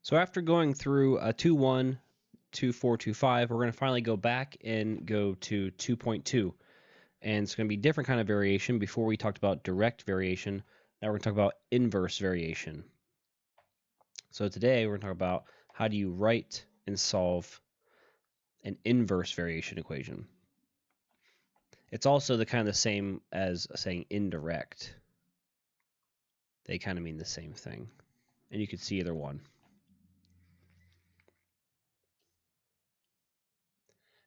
So after going through 2.1, 2.4, 2.5, we're going to finally go back and go to 2.2. And it's going to be a different kind of variation. Before we talked about direct variation. Now we're going to talk about inverse variation. So today we're going to talk about how do you write and solve an inverse variation equation. It's also the kind of the same as saying indirect. They kind of mean the same thing. And you could see either one.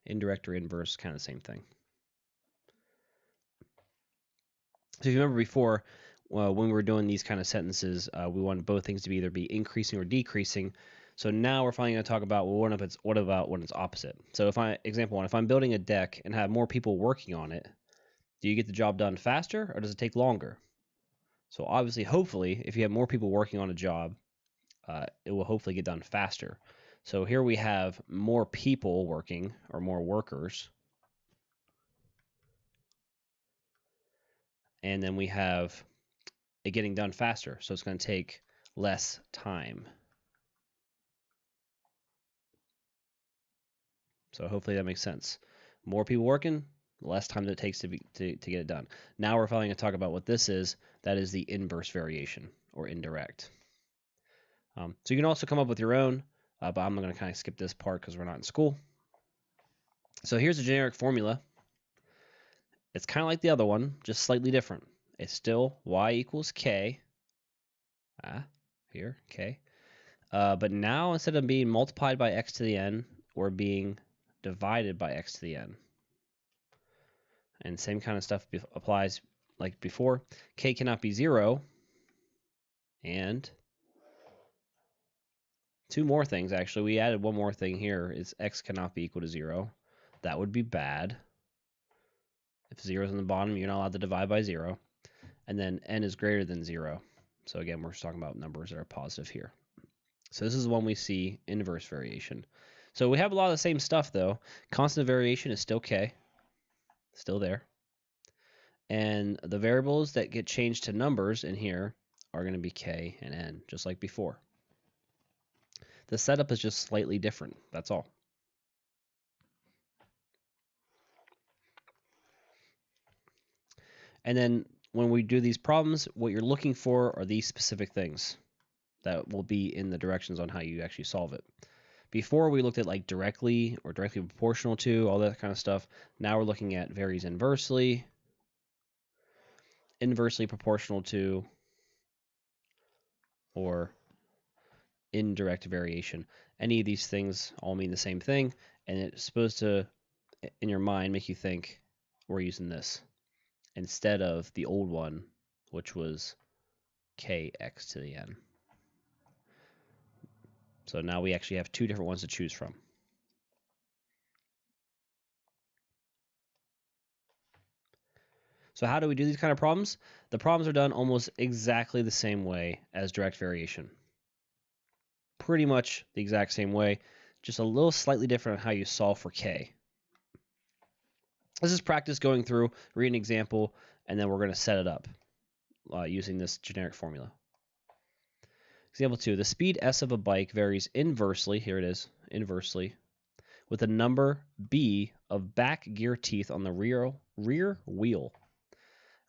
Indirect or inverse, kind of the same thing. So if you remember before, when we were doing these kind of sentences, we wanted both things to be either be increasing or decreasing. So now we're finally going to talk about, well, what about when it's opposite? So example one, if I'm building a deck and have more people working on it, do you get the job done faster or does it take longer? So obviously, hopefully, if you have more people working on a job, it will hopefully get done faster. So here we have more people working, or more workers. And then we have it getting done faster. So it's going to take less time. So hopefully that makes sense. More people working, less time that it takes to get it done. Now we're finally going to talk about what this is. That is the inverse variation, or indirect. So you can also come up with your own, but I'm going to kind of skip this part because we're not in school. So here's a generic formula. It's kind of like the other one, just slightly different. It's still y equals k. Here, k. But now instead of being multiplied by x to the n, we're being divided by x to the n. And same kind of stuff applies like before. K cannot be 0. And two more things, actually. We added one more thing here, is x cannot be equal to 0. That would be bad. If 0 is on the bottom, you're not allowed to divide by 0. And then n is greater than 0. So again, we're just talking about numbers that are positive here. So this is the one we see, inverse variation. So we have a lot of the same stuff, though. Constant variation is still k. Still there. And the variables that get changed to numbers in here are going to be k and n, just like before. The setup is just slightly different. That's all. And then when we do these problems, what you're looking for are these specific things that will be in the directions on how you actually solve it. Before we looked at like directly or directly proportional to, all that kind of stuff. Now we're looking at varies inversely, inversely proportional to, or indirect variation. Any of these things all mean the same thing, and it's supposed to, in your mind, make you think we're using this instead of the old one, which was kx to the n. So now we actually have two different ones to choose from. So how do we do these kind of problems? The problems are done almost exactly the same way as direct variation. Pretty much the exact same way, just a little slightly different on how you solve for k. This is practice going through, read an example, and then we're going to set it up using this generic formula. Example 2, the speed s of a bike varies inversely, here it is, inversely, with a number b of back gear teeth on the rear wheel.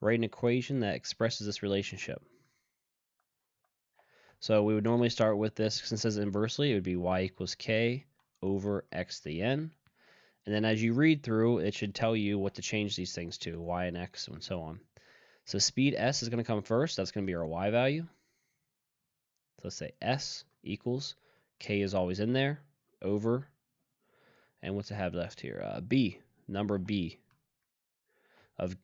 Write an equation that expresses this relationship. So we would normally start with this, since it says inversely, it would be y equals k over x to the n. And then as you read through, it should tell you what to change these things to, y and x and so on. So speed s is going to come first. That's going to be our y value. So let's say s equals, k is always in there, over, and what's it have left here? B, number b of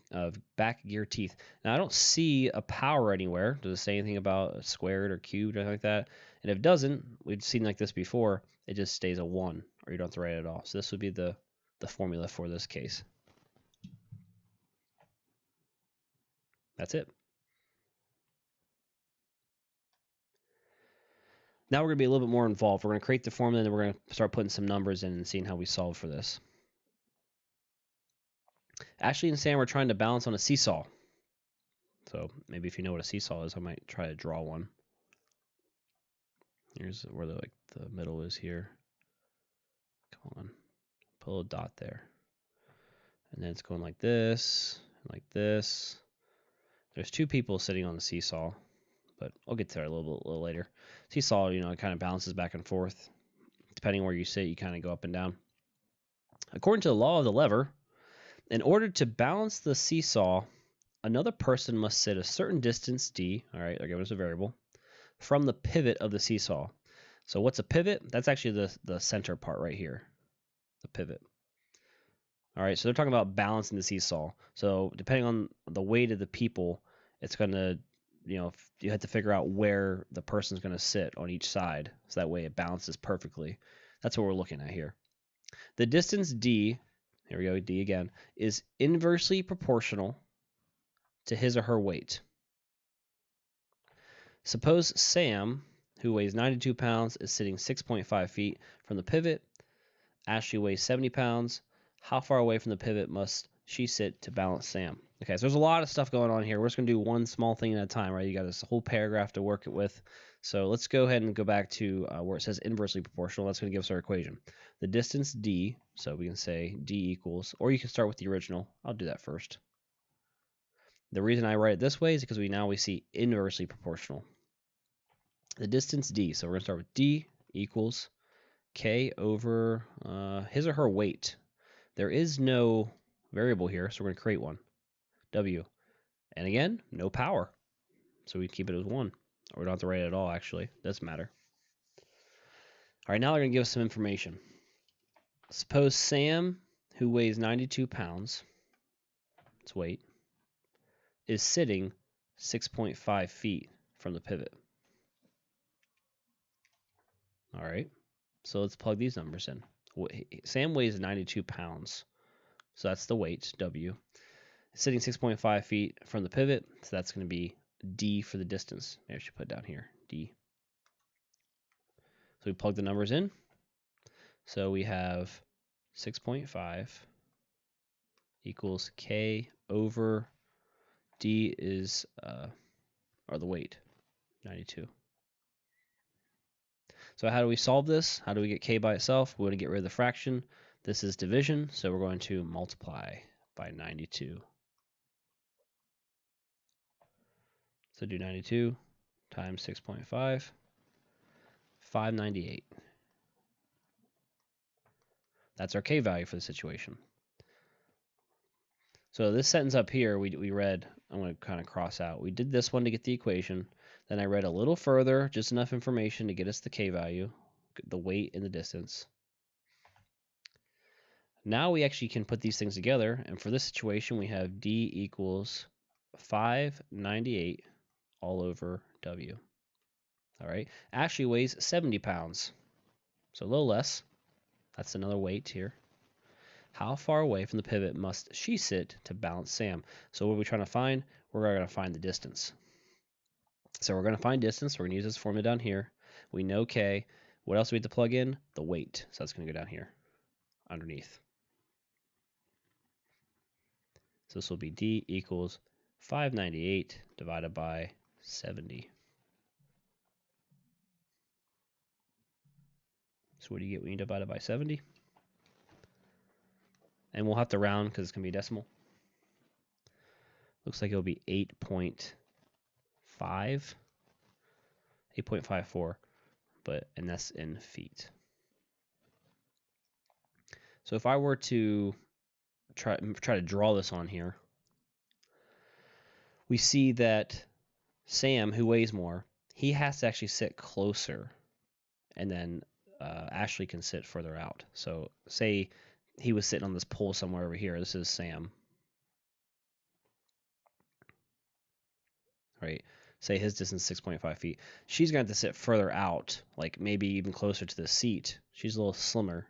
back gear teeth. Now I don't see a power anywhere. Does it say anything about squared or cubed or anything like that? And if it doesn't, we've seen like this before, it just stays a 1, or you don't have to write it at all. So this would be the formula for this case. That's it. Now we're going to be a little bit more involved. We're going to create the formula, and then we're going to start putting some numbers in and seeing how we solve for this. Ashley and Sam are trying to balance on a seesaw. So maybe if you know what a seesaw is, I might try to draw one. Here's where the middle is here. Come on, put a little dot there. And then it's going like this, and like this. There's two people sitting on the seesaw, but I'll get to that a little later. Seesaw, it kind of bounces back and forth. Depending where you sit, you kind of go up and down. According to the law of the lever, in order to balance the seesaw, another person must sit a certain distance, d, all right, they're giving us a variable, from the pivot of the seesaw. So what's a pivot? That's actually the center part right here, the pivot. All right, so they're talking about balancing the seesaw. So depending on the weight of the people, it's going to, you have to figure out where the person's going to sit on each side. So that way it balances perfectly. That's what we're looking at here. The distance d, here we go, d again, is inversely proportional to his or her weight. Suppose Sam, who weighs 92 pounds, is sitting 6.5 feet from the pivot. Ashley weighs 70 pounds. How far away from the pivot must she sit to balance Sam? Okay, so there's a lot of stuff going on here. We're just going to do one small thing at a time, right? You got this whole paragraph to work it with. So let's go ahead and go back to where it says inversely proportional. That's going to give us our equation. The distance d, so we can say d equals, or you can start with the original. I'll do that first. The reason I write it this way is because we see inversely proportional. The distance d, so we're going to start with d equals k over his or her weight. There is no variable here, so we're going to create one, w. And again, no power, so we keep it as 1. Or we don't have to write it at all, actually. It doesn't matter. All right, now they're going to give us some information. Suppose Sam, who weighs 92 pounds, its weight, is sitting 6.5 feet from the pivot. All right, so let's plug these numbers in. Sam weighs 92 pounds, so that's the weight, w. Sitting 6.5 feet from the pivot, so that's going to be d for the distance. Maybe I should put down here, d. So we plug the numbers in. So we have 6.5 equals k over d is, or the weight, 92. So how do we solve this? How do we get k by itself? We want to get rid of the fraction. This is division, so we're going to multiply by 92. So do 92 times 6.5, 598. That's our k value for the situation. So this sentence up here, we read, I'm going to kind of cross out. We did this one to get the equation. Then I read a little further, just enough information to get us the k value, the weight and the distance. Now we actually can put these things together. And for this situation, we have d equals 598 all over w. All right. Ashley weighs 70 pounds, so a little less. That's another weight here. How far away from the pivot must she sit to balance Sam? So what are we trying to find? We're going to find the distance. So we're going to find distance. We're going to use this formula down here. We know k. What else do we have to plug in? The weight. So that's going to go down here underneath. So this will be d equals 598 divided by 70. So what do you get when you divide it by 70? And we'll have to round because it's going to be decimal. Looks like it'll be 8.54, and that's in feet. So if I were to try to draw this on here, we see that Sam, who weighs more, he has to actually sit closer, and then Ashley can sit further out. So say he was sitting on this pole somewhere over here. This is Sam. Right? Say his distance is 6.5 feet. She's going to have to sit further out, like maybe even closer to the seat. She's a little slimmer.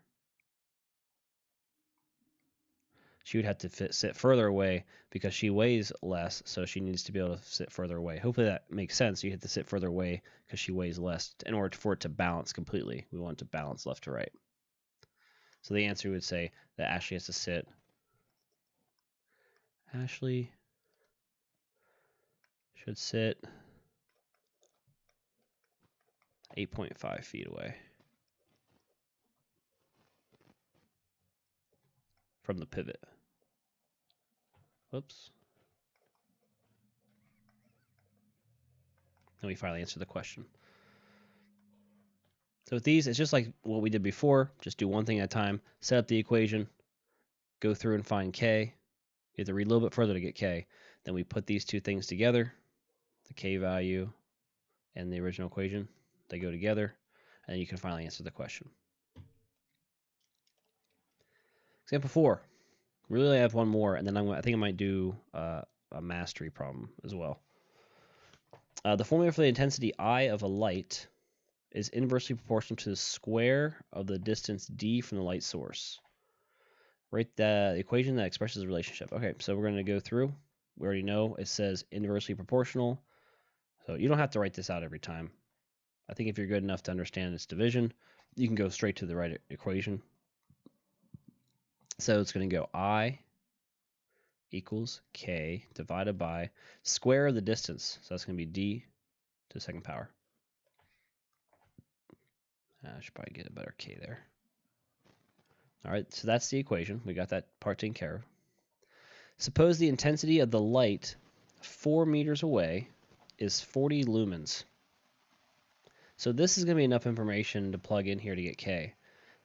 She would have to sit further away because she weighs less, so she needs to be able to sit further away. Hopefully that makes sense. You have to sit further away because she weighs less in order for it to balance completely. We want it to balance left to right. So the answer would say that Ashley has to sit. Ashley should sit 8.5 feet away from the pivot. Whoops. And we finally answer the question. So with these, it's just like what we did before. Just do one thing at a time. Set up the equation. Go through and find k. You have to read a little bit further to get k. Then we put these two things together. The k value and the original equation. They go together. And then you can finally answer the question. Example 4. Really, I have one more, and then I think I might do a mastery problem as well. The formula for the intensity I of a light is inversely proportional to the square of the distance d from the light source. Write the equation that expresses the relationship. Okay, so we're going to go through. We already know it says inversely proportional. So you don't have to write this out every time. I think if you're good enough to understand its division, you can go straight to the right equation. So it's going to go I equals k divided by square of the distance. So that's going to be d to the second power. I should probably get a better k there. All right, so that's the equation. We got that part taken care of. Suppose the intensity of the light 4 meters away is 40 lumens. So this is going to be enough information to plug in here to get k.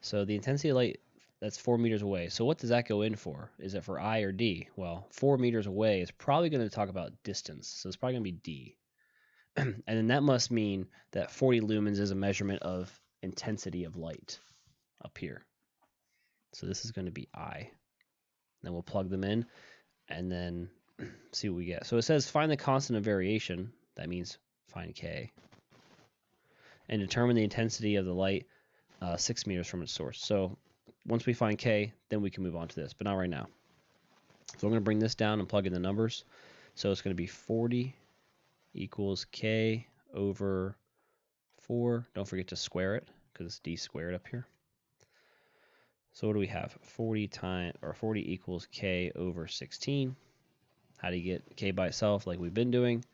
So the intensity of light, that's 4 meters away. So what does that go in for? Is it for I or D? Well, 4 meters away is probably going to talk about distance. So it's probably going to be D. And then that must mean that 40 lumens is a measurement of intensity of light up here. So this is going to be I. Then we'll plug them in and then see what we get. So it says find the constant of variation. That means find k. And determine the intensity of the light 6 meters from its source. So once we find k, then we can move on to this, but not right now. So I'm going to bring this down and plug in the numbers. So it's going to be 40 equals k over 4. Don't forget to square it because it's d squared up here. So what do we have? 40 equals k over 16. How do you get k by itself like we've been doing?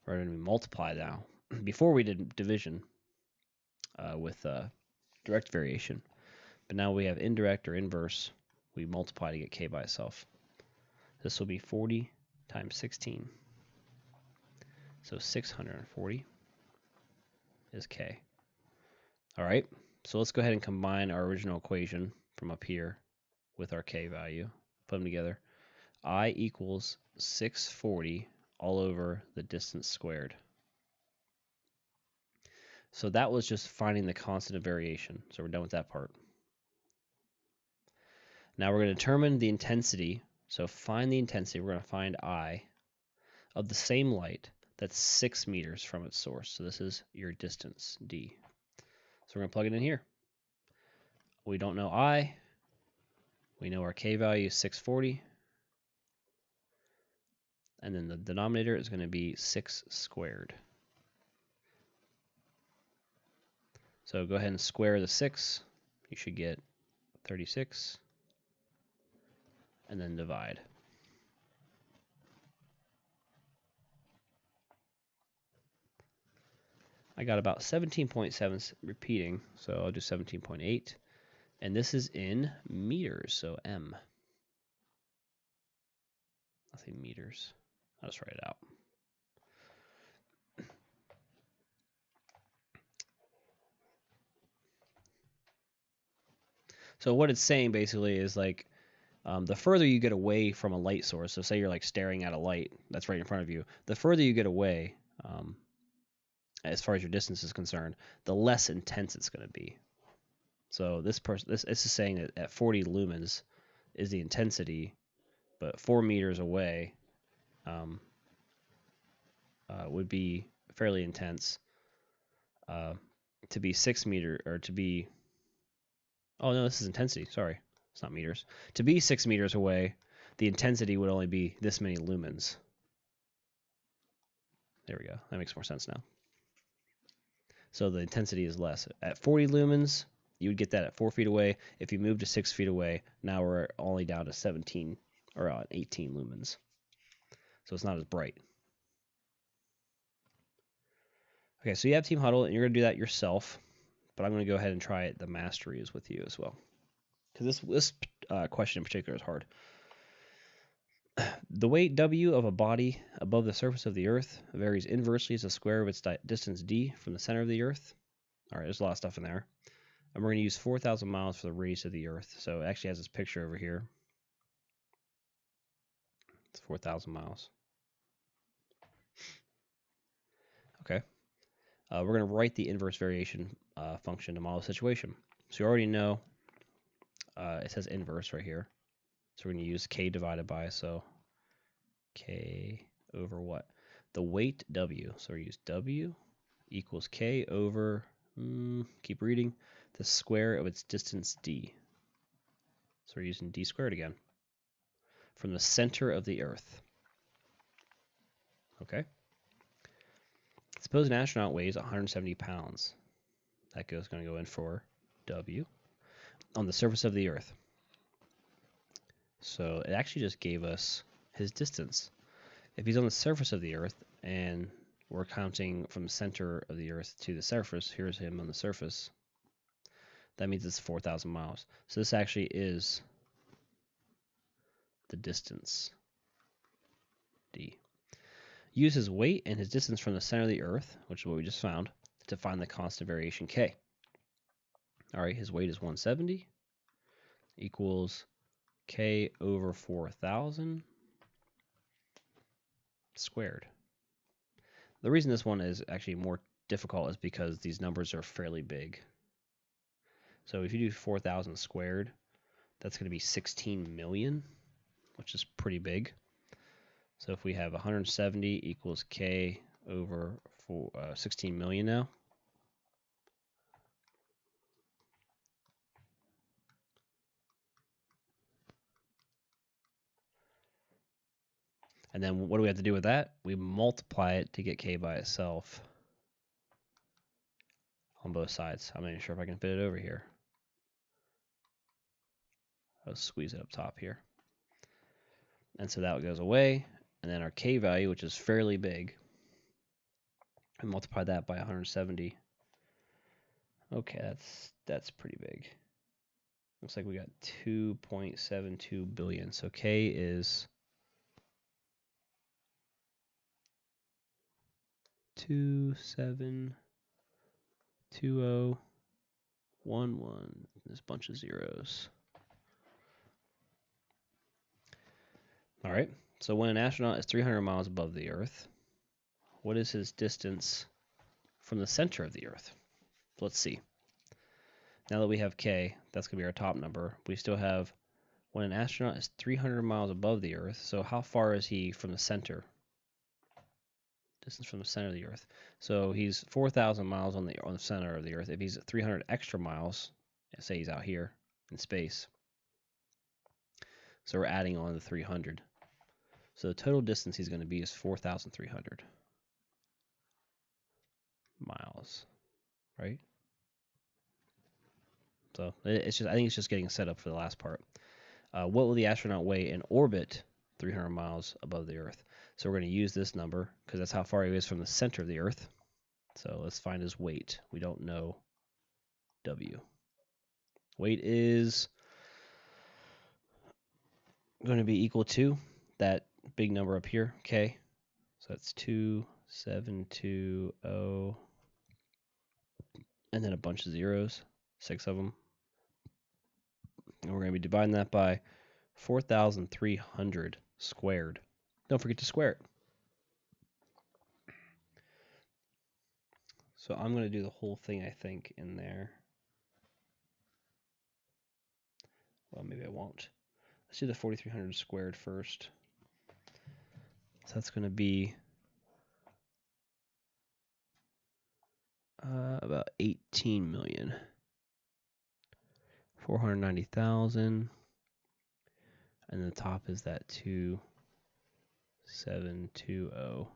We're going to multiply now. Before we did division with direct variation. But now we have indirect or inverse. We multiply to get k by itself. This will be 40 times 16. So 640 is k. All right, so let's go ahead and combine our original equation from up here with our k value. Put them together. I equals 640 all over the distance squared. So that was just finding the constant of variation. So we're done with that part. Now we're going to determine the intensity. So find the intensity. We're going to find I of the same light that's 6 meters from its source. So this is your distance, d. So we're going to plug it in here. We don't know I. We know our k value is 640. And then the denominator is going to be 6 squared. So go ahead and square the 6. You should get 36. And then divide. I got about 17.7 repeating, so I'll do 17.8. And this is in meters, so M. Nothing meters. I'll just write it out. So what it's saying basically is like the further you get away from a light source, so say you're like staring at a light that's right in front of you, the further you get away, as far as your distance is concerned, the less intense it's going to be. So this is saying that at 40 lumens is the intensity, but 4 meters away would be fairly intense. To be 6 meter or to be, oh no, this is intensity. Sorry, it's not meters. To be 6 meters away, the intensity would only be this many lumens. There we go. That makes more sense now. So the intensity is less. At 40 lumens, you would get that at 4 feet away. If you move to 6 feet away, now we're only down to 17 or 18 lumens. So it's not as bright. Okay, so you have Team Huddle, and you're going to do that yourself, but I'm going to go ahead and try it. The mastery is with you as well, because this question in particular is hard. The weight W of a body above the surface of the Earth varies inversely as the square of its distance d from the center of the Earth. All right, there's a lot of stuff in there. And we're going to use 4,000 miles for the radius of the Earth. So it actually has this picture over here. It's 4,000 miles. Okay. We're going to write the inverse variation function to model the situation. So you already know it says inverse right here. So we're going to use k divided by, so k over what? The weight W. So we use W equals k over, keep reading, the square of its distance d. So we're using d squared again. From the center of the Earth. Okay. Suppose an astronaut weighs 170 pounds. That goes going to go in for W on the surface of the Earth. So it actually just gave us his distance. If he's on the surface of the Earth and we're counting from the center of the Earth to the surface, here's him on the surface, that means it's 4,000 miles. So this actually is the distance, D. Use his weight and his distance from the center of the Earth, which is what we just found, to find the constant variation K. All right, his weight is 170 equals K over 4,000 squared. The reason this one is actually more difficult is because these numbers are fairly big. So if you do 4,000 squared, that's going to be 16 million, which is pretty big. So if we have 170 equals K over 16 million now. And then what do we have to do with that? We multiply it to get K by itself on both sides. I'm not even sure if I can fit it over here. I'll squeeze it up top here. And so that goes away. And then our K value, which is fairly big, and multiply that by 170. Okay, that's pretty big. Looks like we got 2.72 billion. So K is 272011. There's a bunch of zeros. All right. So when an astronaut is 300 miles above the Earth, what is his distance from the center of the Earth? Let's see. Now that we have K, that's going to be our top number. We still have when an astronaut is 300 miles above the Earth. So how far is he from the center? Distance from the center of the Earth. So he's 4,000 miles on the center of the Earth. If he's at 300 extra miles, say he's out here in space. So we're adding on the 300. So the total distance he's going to be is 4,300 miles, right? So it's just, I think it's just getting set up for the last part. What will the astronaut weigh in orbit 300 miles above the Earth? So we're going to use this number because that's how far he is from the center of the Earth. So let's find his weight. We don't know W. Weight is going to be equal to that big number up here, K. So that's 2720, and then a bunch of zeros, 6 of them. And we're going to be dividing that by 4,300 squared. Don't forget to square it. So I'm going to do the whole thing, I think, in there. Well, maybe I won't. Let's do the 4,300 squared first. So that's going to be about 18 million. 490,000. And the top is that 2720.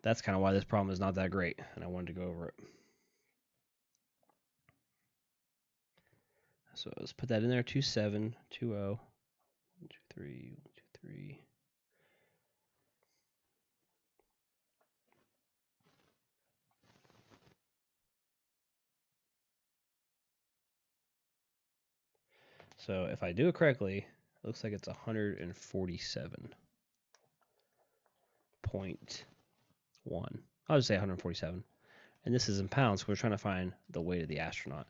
That's kind of why this problem is not that great, and I wanted to go over it. So let's put that in there, 2720. 1, 2, 3, 1, 2, 3. So if I do it correctly, it looks like it's 147.1. I'll just say 147. And this is in pounds. We're trying to find the weight of the astronaut.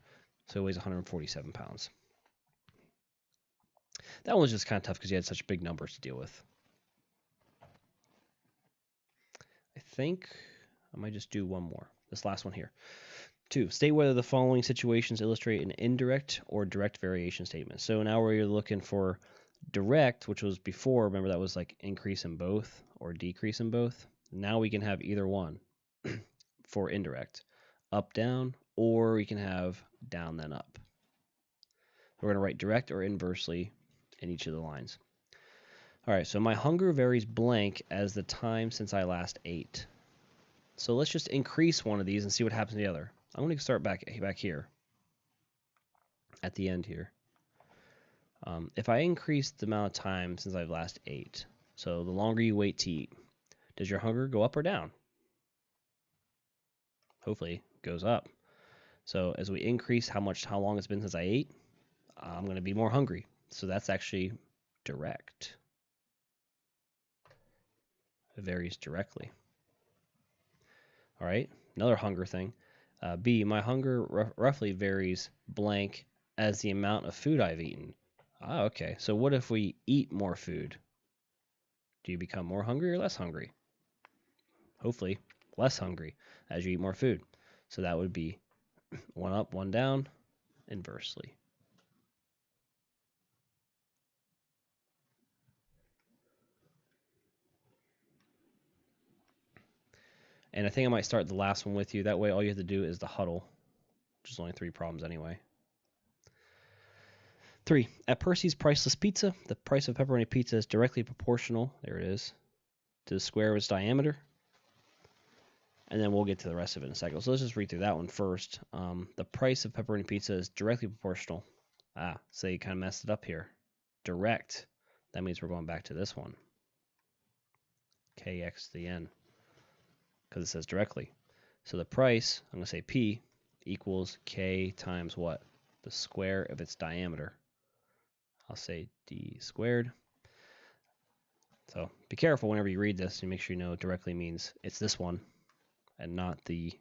So it weighs 147 pounds. That one was just kind of tough because you had such big numbers to deal with. I think I might just do one more. This last one here. 2. State whether the following situations illustrate an indirect or direct variation statement. So now we're looking for direct, which was before. Remember that was like increase in both or decrease in both. Now we can have either one for indirect. Up, down, or we can have down, then up. We're going to write direct or inversely in each of the lines. All right, so my hunger varies blank as the time since I last ate. So let's just increase one of these and see what happens to the other. I'm going to start back here at the end here. If I increase the amount of time since I've last ate, so the longer you wait to eat, does your hunger go up or down? Hopefully it goes up. So as we increase how long it's been since I ate, I'm going to be more hungry. So that's actually direct. It varies directly. All right, another hunger thing. B, my hunger roughly varies blank as the amount of food I've eaten. Okay. So what if we eat more food? Do you become more hungry or less hungry? Hopefully less hungry as you eat more food. So that would be one up, one down, inversely. And I think I might start the last one with you. That way all you have to do is the huddle, which is only 3 problems anyway. 3. At Percy's Priceless Pizza, the price of pepperoni pizza is directly proportional, there it is, to the square of its diameter. And then we'll get to the rest of it in a second. So let's just read through that one first. The price of pepperoni pizza is directly proportional. So you kind of messed it up here. Direct. That means we're going back to this one. Kx to the n. Because it says directly. So the price, I'm going to say P, equals K times what? The square of its diameter. I'll say D squared. So be careful whenever you read this and make sure you know directly means it's this one and not the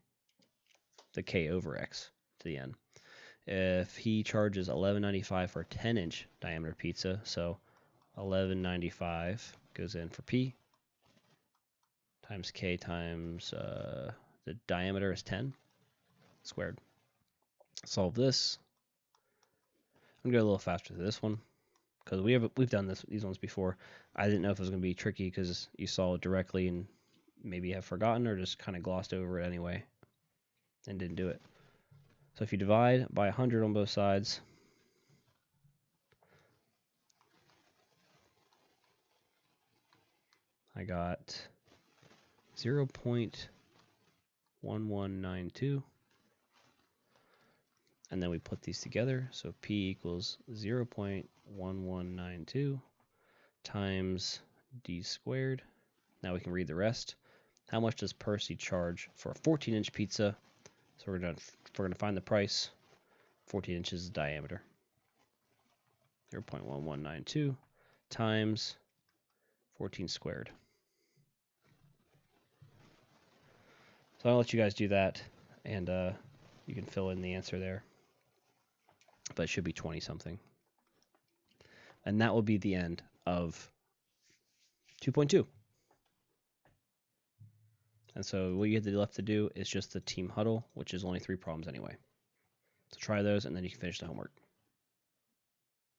K over X to the n. If he charges $11.95 for a 10-inch diameter pizza, so $11.95 goes in for P times K times the diameter is 10 squared. Solve this. I'm gonna go a little faster to this one because we've done these ones before. I didn't know if it was gonna be tricky because you saw it directly and maybe have forgotten or just kind of glossed over it anyway and didn't do it. So if you divide by 100 on both sides, I got 0.1192. And then we put these together. So P equals 0.1192 times D squared. Now we can read the rest. How much does Percy charge for a 14-inch pizza? So we're gonna find the price. 14 inches diameter. 0.1192 times 14 squared. So I'll let you guys do that, and you can fill in the answer there. But it should be 20 something. And that will be the end of 2.2. And so what you have left to do is just the team huddle, which is only 3 problems anyway. So try those, and then you can finish the homework.